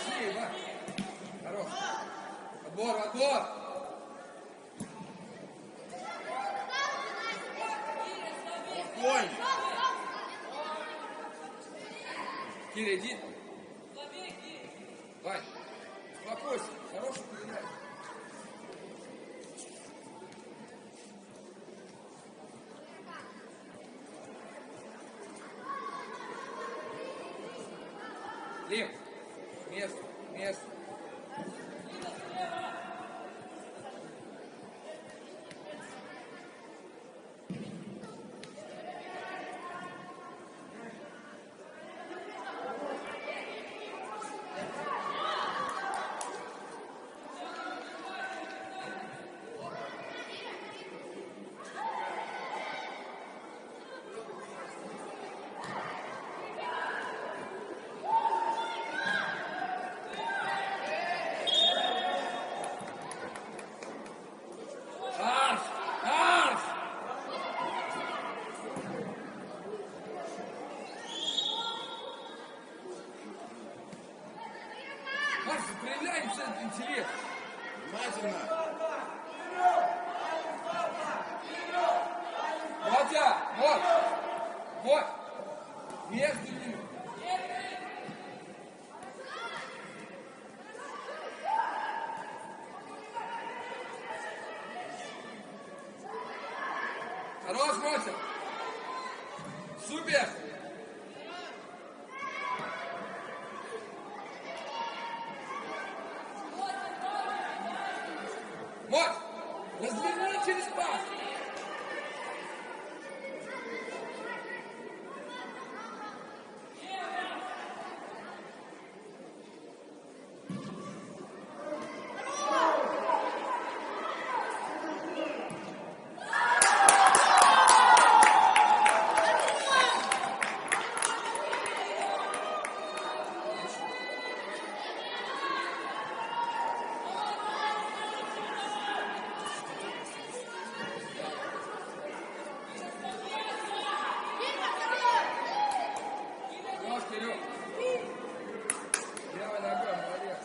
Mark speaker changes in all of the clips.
Speaker 1: Большие, да? Хорош. Отбор, отбор.
Speaker 2: Спокойно.
Speaker 1: Киря, иди. Вань, успокойся. Хороший передай. Лим, место, место. Арс! Арс! Арс, проявляй интерес.
Speaker 2: Внимательно.
Speaker 1: Володя, вот! Вот! Между ними. Хорош, Мотя! Супер! Моть! Разверни через пас! Хорош, Кирюх! Левой ногой, молодец!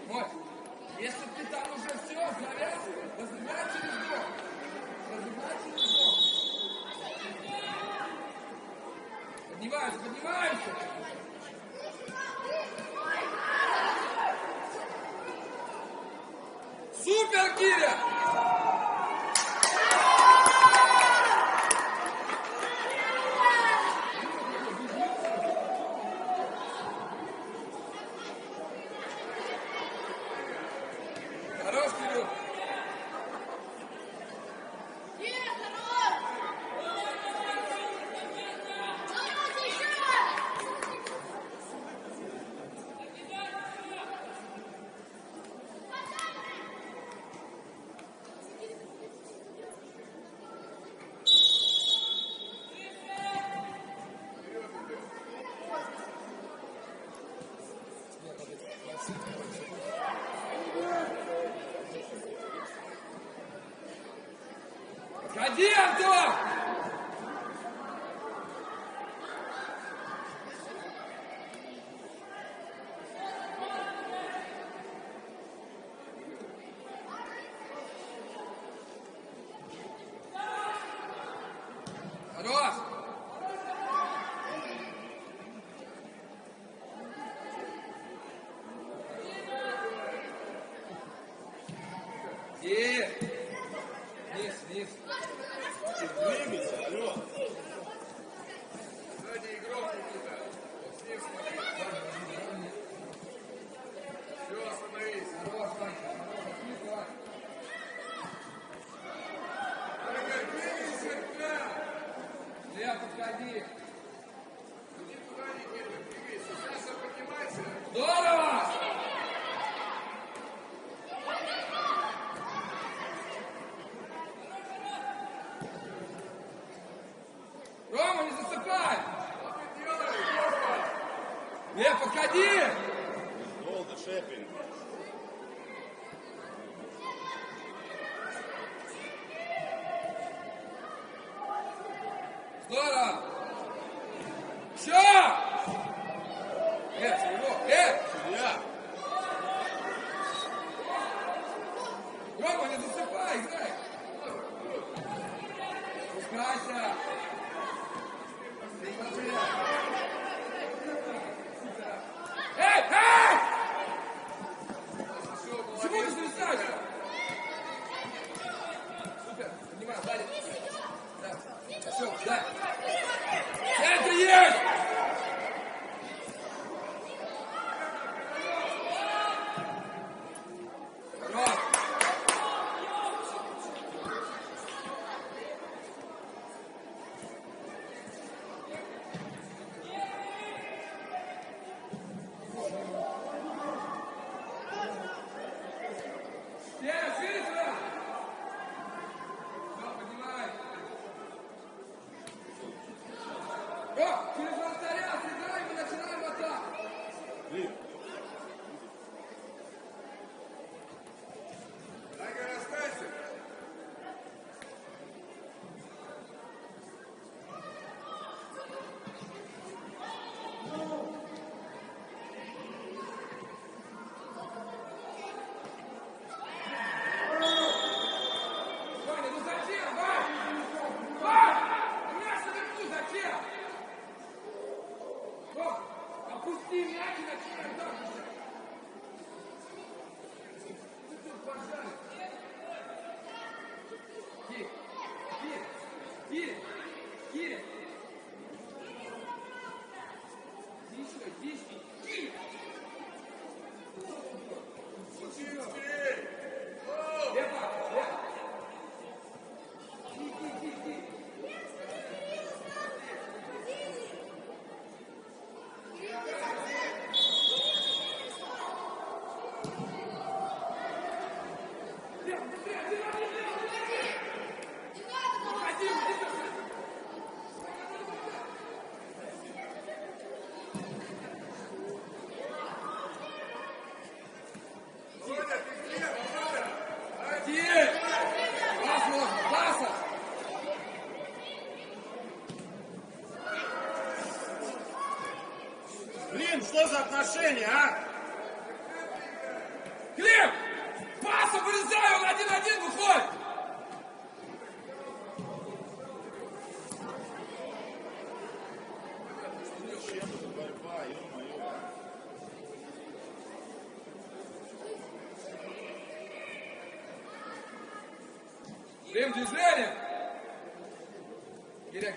Speaker 1: Моть! Если ты там уже все, завязывай, разыграй через дом! Разыграй через дом! Поднимаемся, поднимаемся! Супер, Киря! Хорош, Кирюх! Ходи, Антон! Хорош! И вниз, вниз.
Speaker 2: Двигайся, алло.
Speaker 1: Сзади игрок Никита. Вот с ним смотри. Все, остановись. Хорош, Ванька. Хорош, вниз, давай. Игорь, двигайся, да. Лев, подходи. Иди туда, Никита, двигайся. Сейчас поднимайся. Здорово! Рома, не засыпай! Лев, подходи!
Speaker 2: Долго, Шепин.
Speaker 1: Здорово! Все! Нет, О, через вратаря, сыграем и начинаем атаку.
Speaker 2: Клим.
Speaker 1: Тайгер, останься. Ваня, ну зачем, Ваня? Ваня! Мяч наверху, зачем? О, опусти мяч и начинаем дальше. Кири, Кири, Кири, Кири. Еще, здесь, Кири. Лепа, лепа. Ки. Лепа, быстрее, Ходи, Володя, ты где, Володя? Ходи! Пас, можно, паса!
Speaker 2: Блин, что за отношения, а?
Speaker 1: Глеб! Паса, вырезай, он 1-1 выходит!
Speaker 2: Зачем эта борьба, ё-моё?
Speaker 1: Глеб, движение!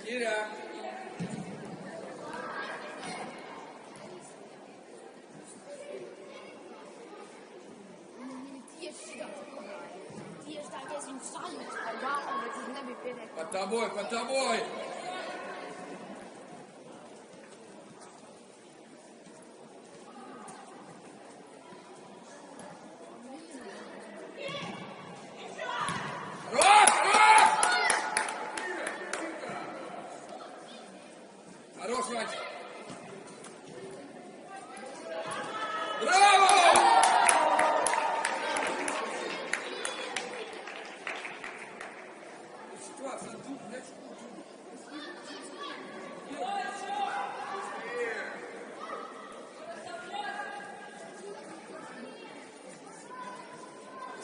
Speaker 1: Киря! Под тобой! Хорош, Вань! Браво! Ситуация тут, мяч тут.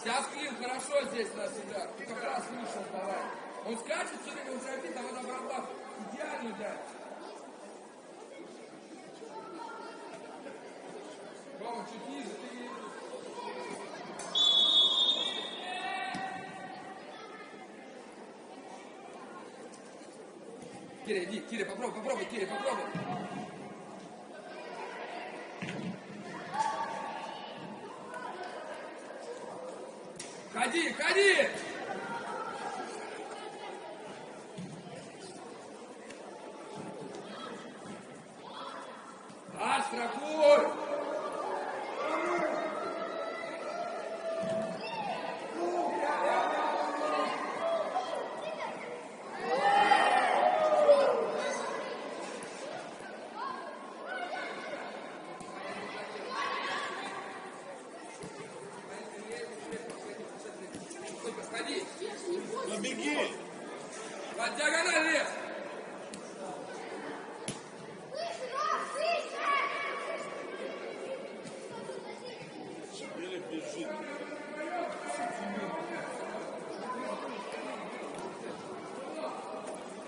Speaker 1: Сейчас Клим хорошо здесь нас играет. Ты как раз вышел, давай. Он скачет все время, он забит, а вот обрабатывает. Идеальную дать. Рома, чуть ниже, ты не... Киря, иди, Киря, попробуй, Киря, попробуй. Ходи! Штрафуй! Ходи!
Speaker 2: Ну беги!
Speaker 1: Под диагональ лез!
Speaker 2: Или бежит.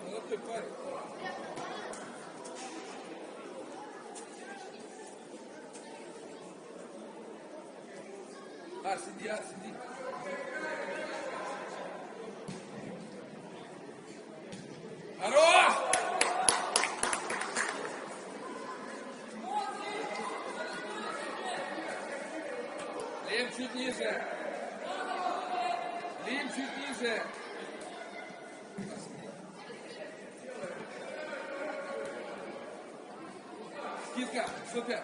Speaker 1: Молодой парень. Сиди. Хорош! Лим чуть ниже. Скидка, супер.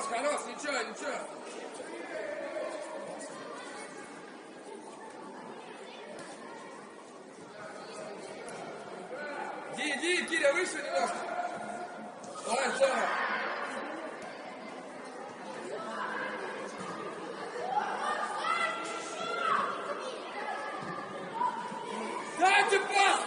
Speaker 1: Хорош, ничего. иди, Киря, выше немножко. Давай, здорово. Дайте пас!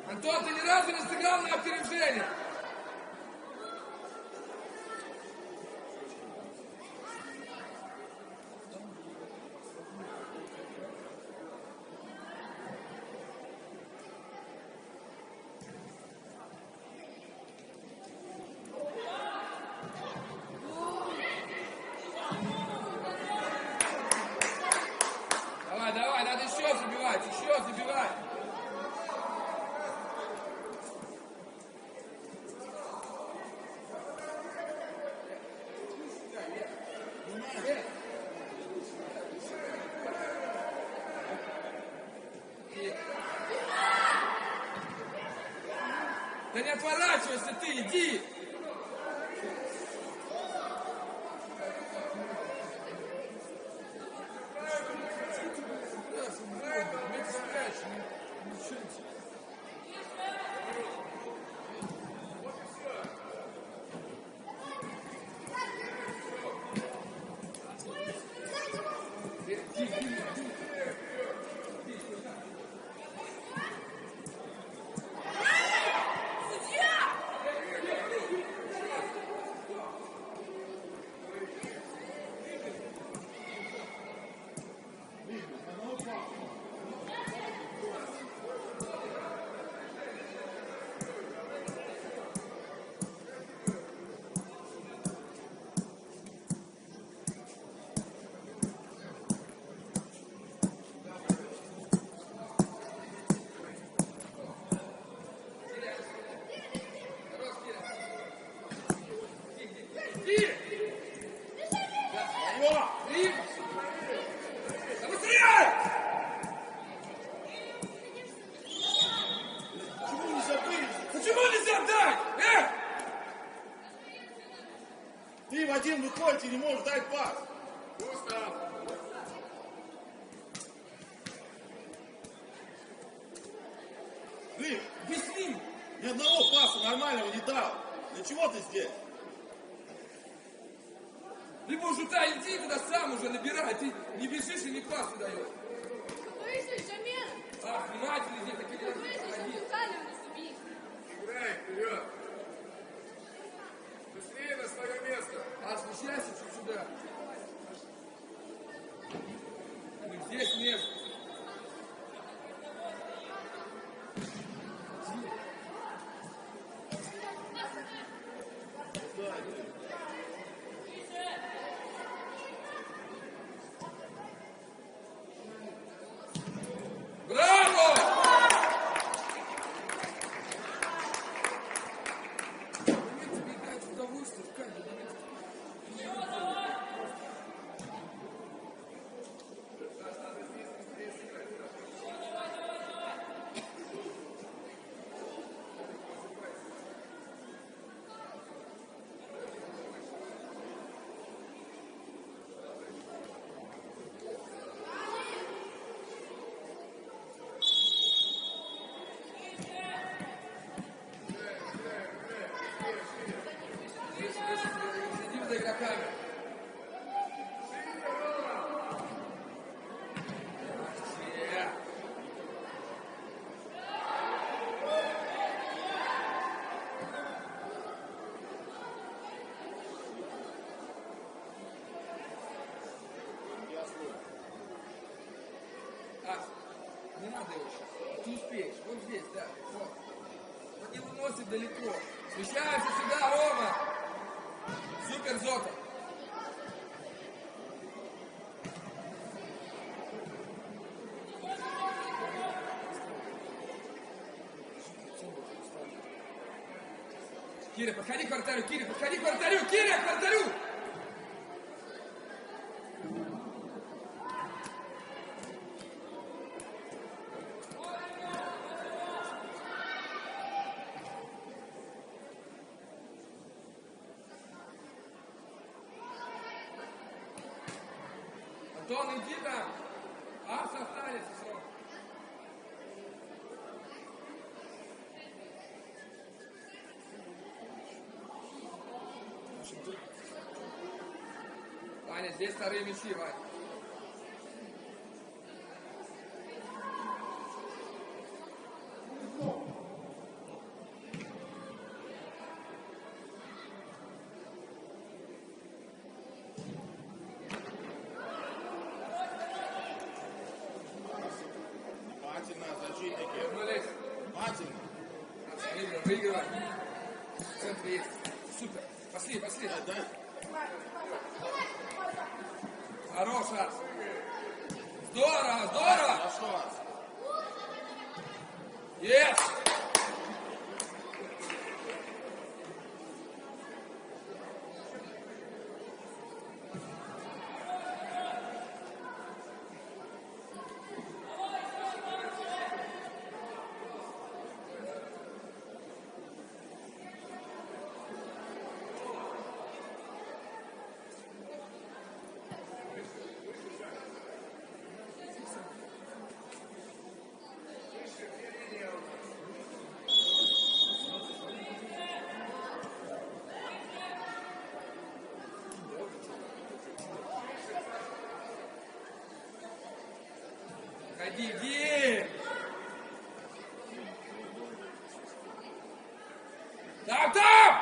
Speaker 1: Антон, ты ни разу не сыграл на опережение. Давай, давай, надо еще забивать, еще забивать. Да не отворачивайся ты, иди!
Speaker 2: Ты, Вадим, выходишь и не можешь дать пас.
Speaker 1: Устал.
Speaker 2: Ты
Speaker 1: Объясни.
Speaker 2: ни одного паса нормального не дал. Для чего ты здесь?
Speaker 1: Либо уже иди туда сам уже набирай. Ты не бежишь и не пас не даешь.
Speaker 3: Вышли, Жамир!
Speaker 1: А, внимательно здесь такие дела.
Speaker 3: Вышли, сейчас устали у нас убить.
Speaker 1: Играй, вперед. Быстрее на свое место. А смещайся чуть сюда. Мы здесь место. Браво! Мне тебе дать удовольствие, как бы. Следим за игроками. Не надо его сейчас. Ты успеешь. Вот здесь, да. Вот. Он не выносит далеко. Смещаемся сюда, Рома. Супер, Зота. Киря, подходи к вратарю, Киря, подходи к вратарю, Киря, к вратарю! Антон, иди там. Арс останется срок. Ваня, здесь вторые мячи, Ваня.
Speaker 2: Внимательно, защитники.
Speaker 1: Вернулись.
Speaker 2: Внимательно.
Speaker 1: Выигрывай. В центре есть. Супер. Пошли, пошли.
Speaker 2: Да.
Speaker 1: Хорош, Арс. Здорово, здорово.
Speaker 2: Хорошо.
Speaker 1: Есть. Иди, иди! Там, там!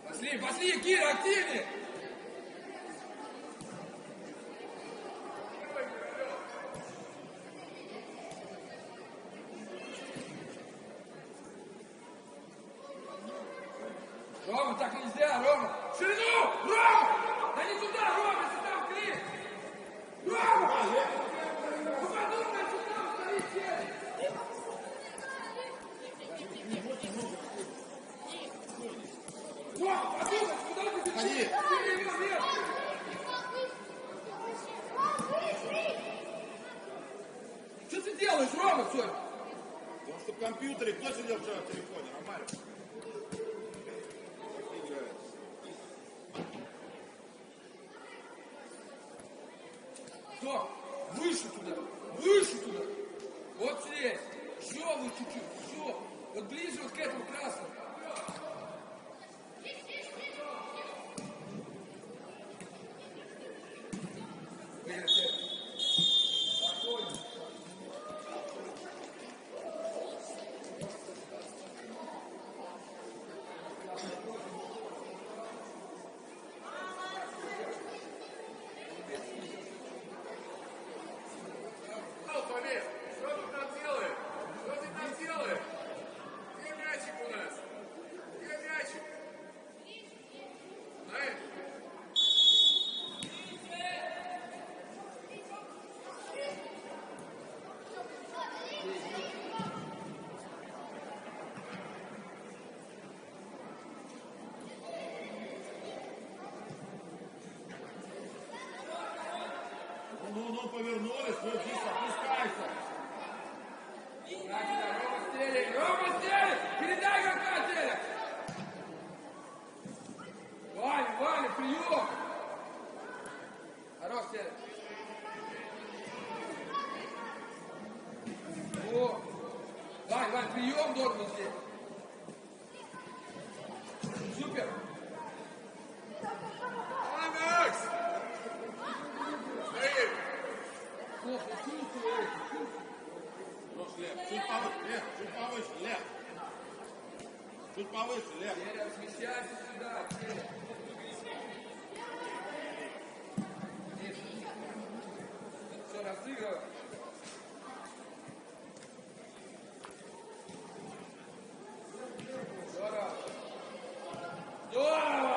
Speaker 1: Пошли, пошли, Кира, активнее! Рома, так нельзя, Рома! В ширину! Рома! Да не туда, Рома, если там клин! Рома! Ну подумай, что там стоит челик! Рома, подумай, куда ты
Speaker 2: Ходи.
Speaker 1: Что ты делаешь, Рома, сегодня?
Speaker 2: Потому что в компьютере кто сидел вчера в телефоне? Нормально. Играет.
Speaker 1: Стоп! Выше туда! Выше туда! Вот здесь! Еще вот чуть-чуть! Еще! Вот ближе вот к этому красному! Выиграть это! Спокойно!
Speaker 4: Что ты там делаешь? Что ты там делаешь? Где мячик у нас? Где мячик? Знаешь?
Speaker 2: Ну, повернулись, вот здесь опускайся.
Speaker 1: Рома стелит! Рома стелит! Передай игрока стелит! Ваня, Ваня, прием! Хорош стелит! О! Вань, Вань, прием должен быть здесь! Супер!
Speaker 4: Макс! Стоит!
Speaker 1: Плохо чувствую!
Speaker 2: Хорош, Лев. Чуть повыше, Лев. Чуть повыше, Лев. Чуть повыше, Лев.
Speaker 1: Теля, смещайся сюда! Теля. Все, разыгрывай! Здорово! Здорово!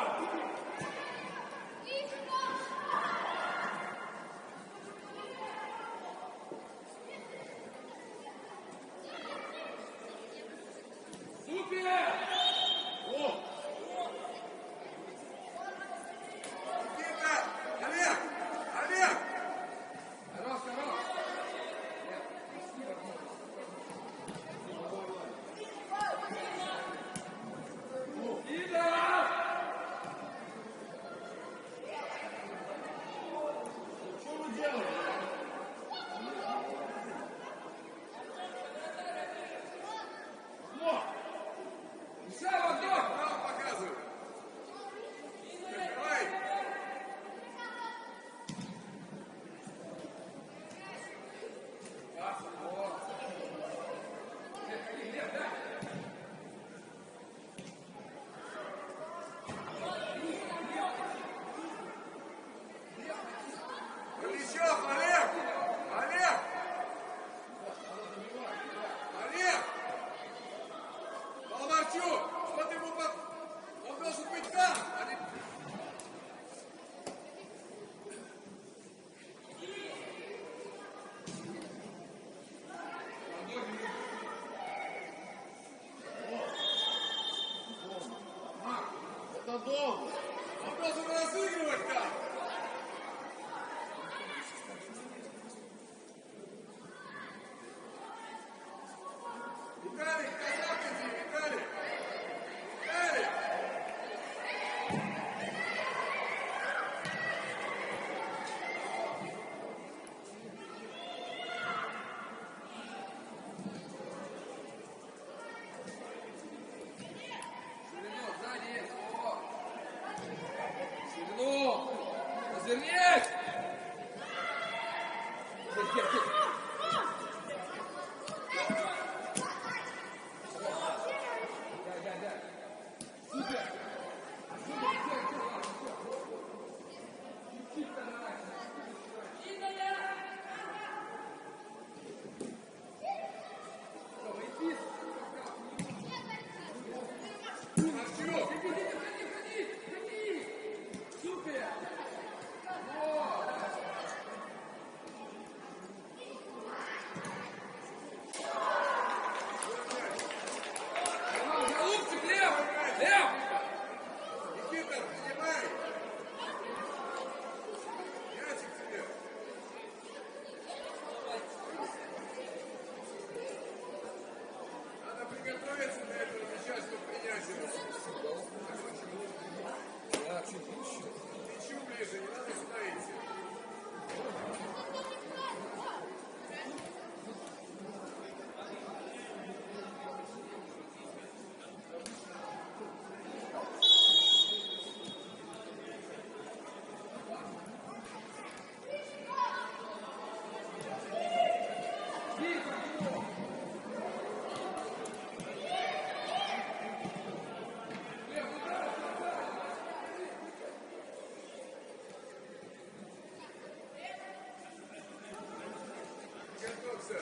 Speaker 4: Готовься.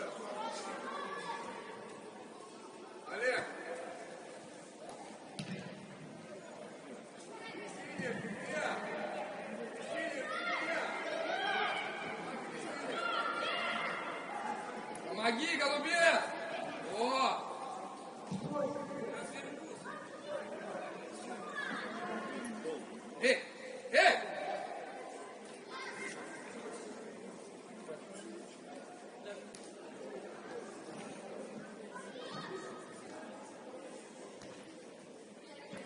Speaker 4: Олег. Синяя фигня. Синяя фигня.
Speaker 1: Помоги, голубец! О! Эй! Эй!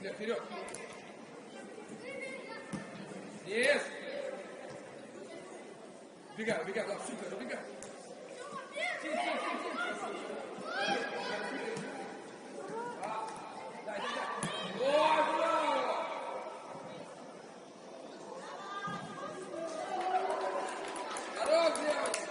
Speaker 1: Лев, вперед! Есть! Убегай, убегай, да, супер, убегай! Дай, дай, дай! О, браво! Хорош, девочка!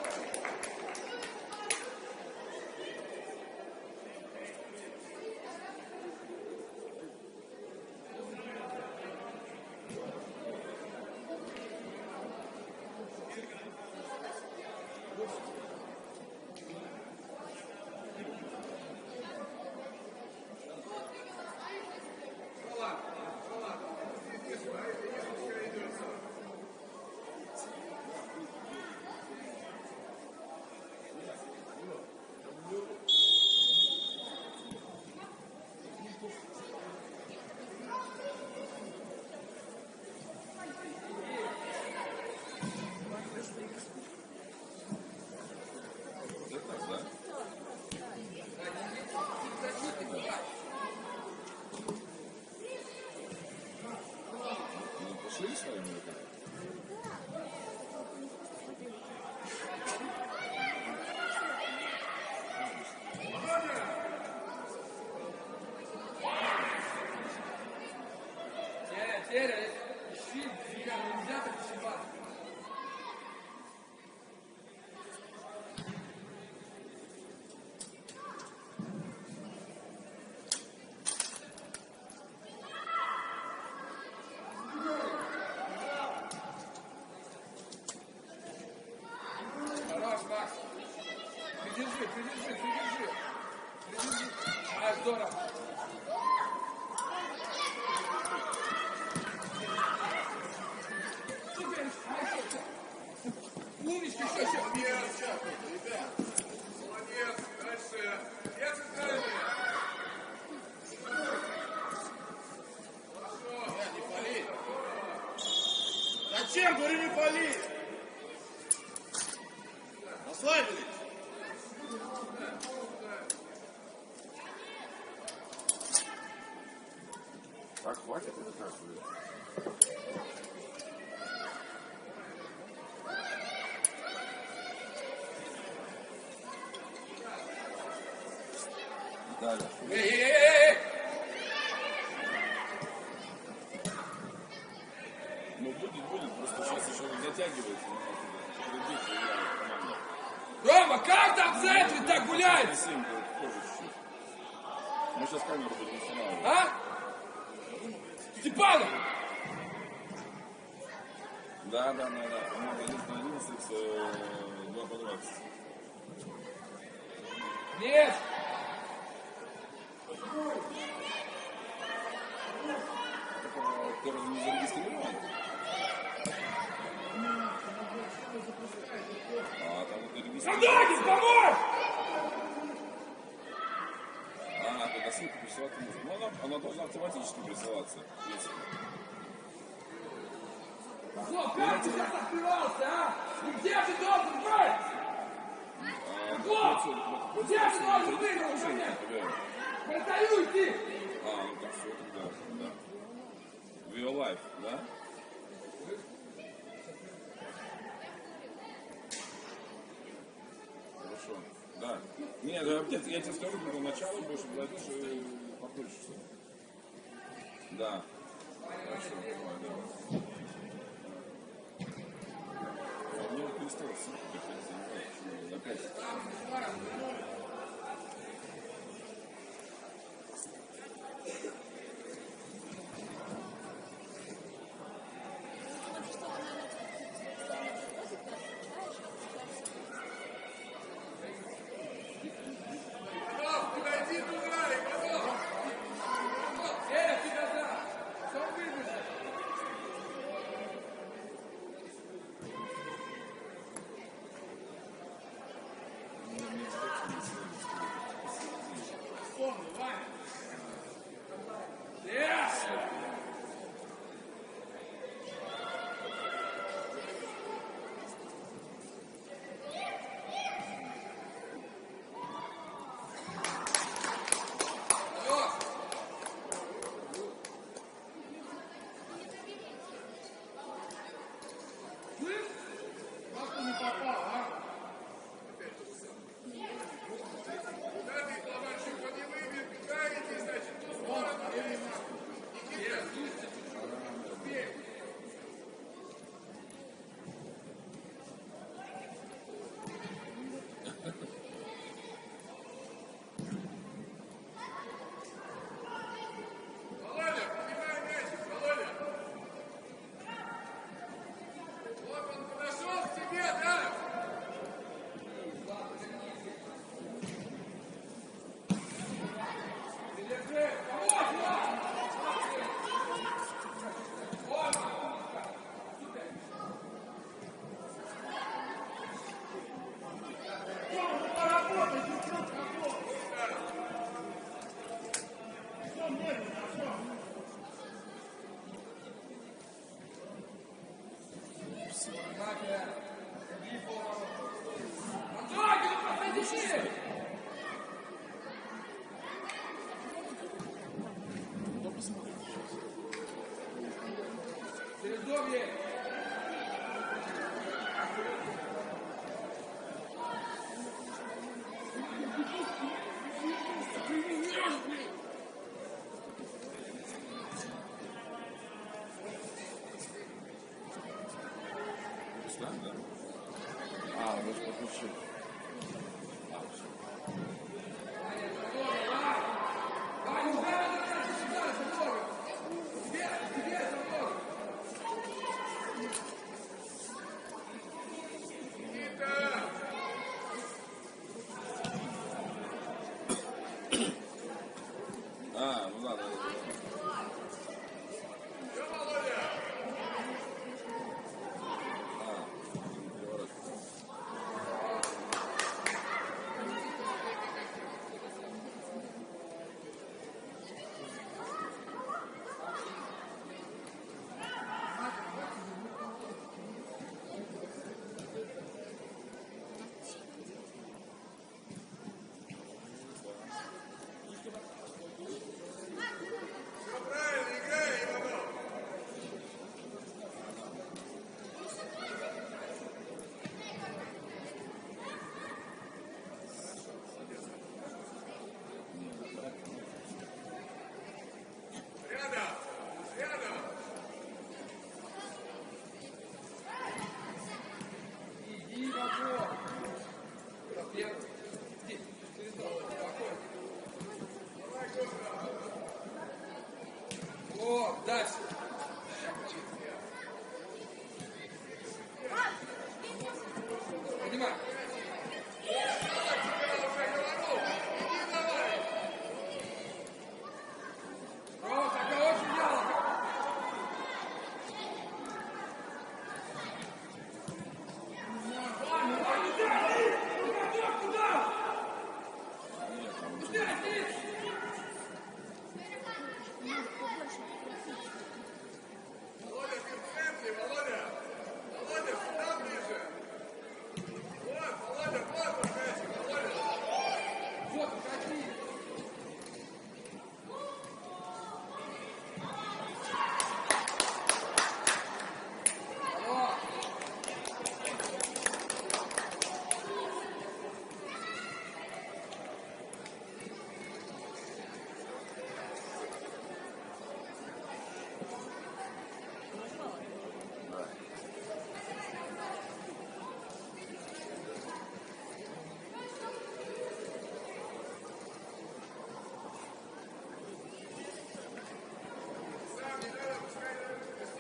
Speaker 2: Пошли своими руками.
Speaker 1: Теря, ищи, нельзя так ошибаться. Хорош, Макс. Придержи, придержи, придержи. Придержи. А, здорово. Супер, умничка, еще.
Speaker 4: Молодец, ребят. Молодец. Дальше. Я центральный. Хорошо.
Speaker 2: Не пали. Зачем, говорю, не пали? Расслабились. Так, хватит это как бы. Далее.
Speaker 1: Эй!
Speaker 2: Ну, будет, просто сейчас еще затягивается. Придите, я команда.
Speaker 1: Рома, как там в центре так гуляет?
Speaker 2: Совсем тоже чуть-чуть. Мы сейчас камеру будем устанавливать.
Speaker 1: А? Степанов!
Speaker 2: Да. Мы 11 на 11, 2 по 20.
Speaker 1: Нет!
Speaker 2: Ты разве не зарегистрирован? А, там вот зарегистрирован.
Speaker 1: Сандагин, помочь!
Speaker 2: Когда ссылка присылаться нужно. Ну, она должна автоматически присылаться. Если...
Speaker 1: Что, как ты сейчас открывался, а? И где ты должен быть? Вот! Где ты должен быть, наконец? Перестаю идти!
Speaker 2: Ну так все, тогда, да. Real life, да? Хорошо. Да. Нет, я тебе скажу, что начало больше зайдешь и подключишься. Да. Хорошо, давай. Мне вот перестало ссылку приходить, опять. Да, да, да.
Speaker 4: Все, Володя?
Speaker 2: Переворачивайся.
Speaker 4: Все правильно, играй, Иванов. Рядом, рядом.
Speaker 1: Иди в окно. Первый. Иди. Через дорогу. Спокойно. О, дальше. Поднимай. О, такая очень ялка. Куда? Быстрее, Филипп!
Speaker 4: Володя, ты в центре, Володя. Володя, сюда ближе. Вот, Володя, вот он, мячик, Володя.
Speaker 1: Вот, уходи! Алло!
Speaker 4: Сам не надо, пускай сюда пробует.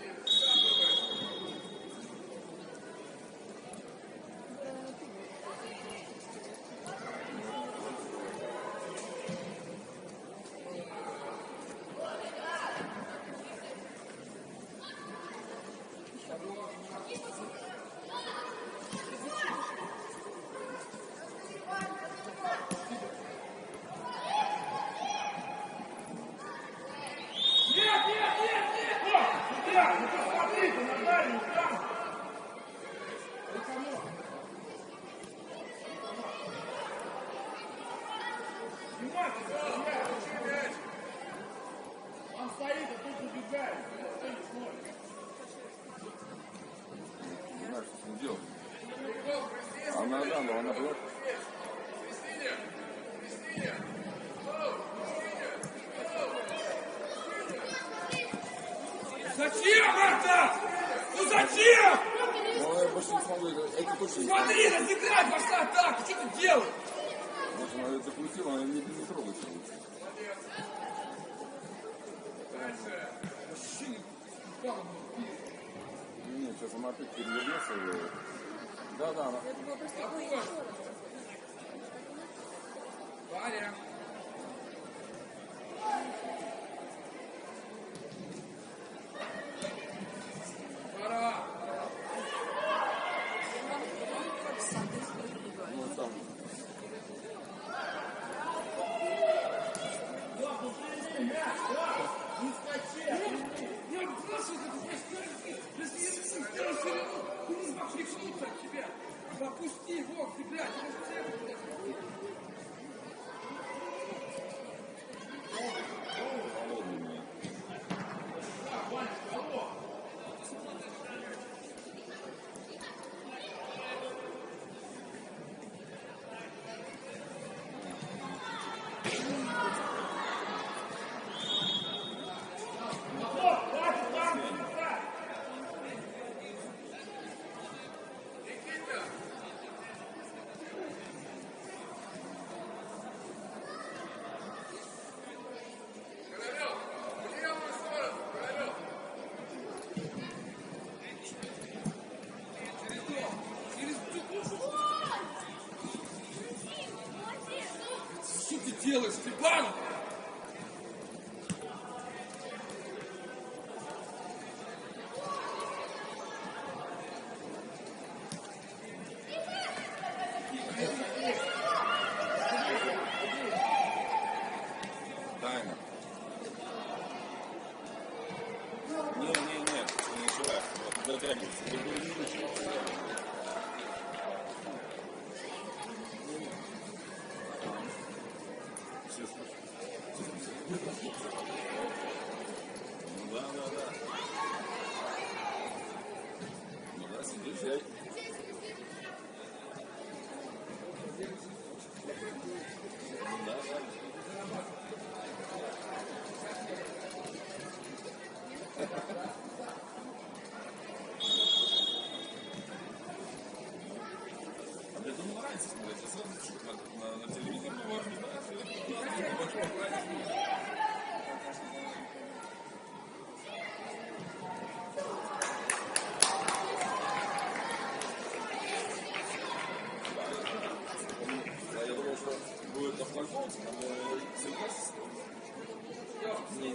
Speaker 1: Нет, нет, нет, нет! О, нельзя! Ну посмотрите на дальний там! Никому! Внимательно,
Speaker 4: Мяч.
Speaker 1: он стоит, а тут убегает. Никто не смотрит.
Speaker 2: Не знаю, что с ним делать.
Speaker 4: Игрок, Кристине,
Speaker 2: Она, да, но она была.
Speaker 4: Кристине, Кристине. Оу, Кристине.
Speaker 1: Зачем это? Ну зачем?
Speaker 2: Но я больше не смогу. Это точно не
Speaker 1: Смотри, разыграть пошла атаку. Что ты делаешь?
Speaker 2: может, она это закрутила, она не трогается лучше.
Speaker 4: Дальше.
Speaker 1: Вообще не упала бы.
Speaker 2: Нет, сейчас она опять перевернется. Да, да, она.
Speaker 1: Спокойно. Ваня. Пора.
Speaker 2: Ну, там.
Speaker 1: Я прошу, если ты сделаешь ширину, ты не сможешь рехнуться от тебя. Попусти его, ты, блядь, ты можешь всех.
Speaker 2: Холодный.
Speaker 4: Никита. Королев, в левую сторону, Королев.
Speaker 1: Через душу. Что ты делаешь, Степан?
Speaker 2: дотягиваться. Ты будешь выкручивать. Все слышно. Да. Ну да, сидишь, я... Да. А мне думаю, нравится смотреть. Я сразу чуть на телевизор не важно, да? Все на большом экране смотрю. Да, я думал, что будет автогол, но сейчас... Не.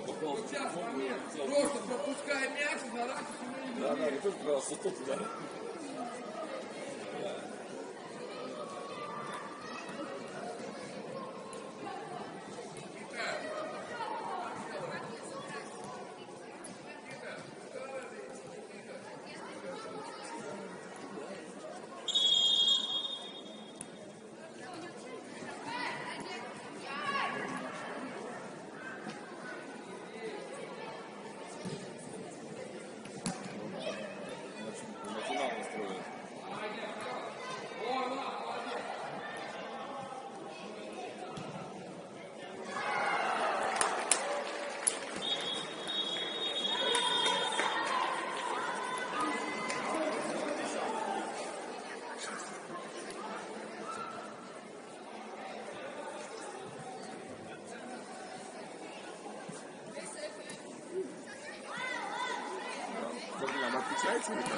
Speaker 2: Попал в
Speaker 1: Сейчас момент. Просто пропускай мяч и заранее
Speaker 2: Да, не только когда суток, да. На финал настроен. Как нам отвечаете?